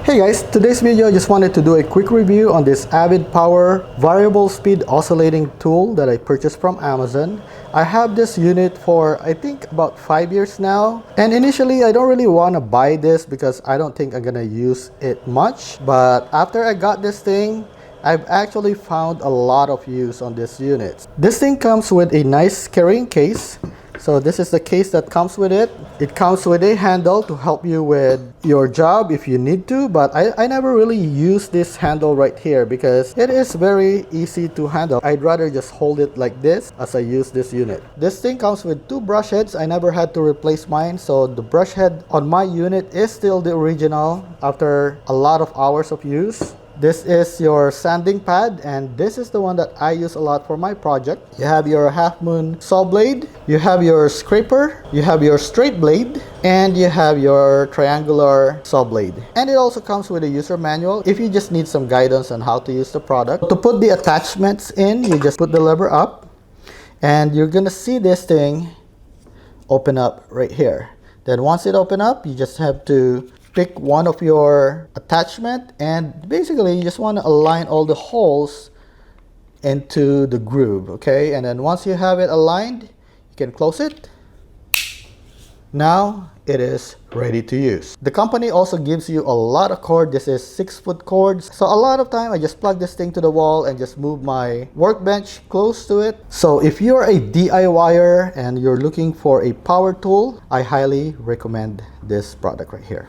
Hey guys, today's video I just wanted to do a quick review on this Avid Power variable speed oscillating tool that I purchased from Amazon. I have this unit for I think about 5 years now, and initially I don't really want to buy this because I don't think I'm gonna use it much, but after I got this thing, I've actually found a lot of use on this unit. This thing comes with a nice carrying case. So this is the case that comes with it. It comes with a handle to help you with your job if you need to, but I never really use this handle right here because it is very easy to handle. I'd rather just hold it like this as I use this unit. This thing comes with 2 brush heads. I never had to replace mine, so the brush head on my unit is still the original after a lot of hours of use. This is your sanding pad, and this is the one that I use a lot for my project. You have your half moon saw blade, you have your scraper, you have your straight blade, and you have your triangular saw blade. And it also comes with a user manual if you just need some guidance on how to use the product. To put the attachments in, you just put the lever up, and you're gonna see this thing open up right here. Then once it opens up, you just have to pick one of your attachment, and basically you just want to align all the holes into the groove, okay? And then once you have it aligned, you can close it. Now it is ready to use. The company also gives you a lot of cord. This is 6-foot cords, so a lot of time I just plug this thing to the wall and just move my workbench close to it. So if you're a DIYer and you're looking for a power tool, I highly recommend this product right here.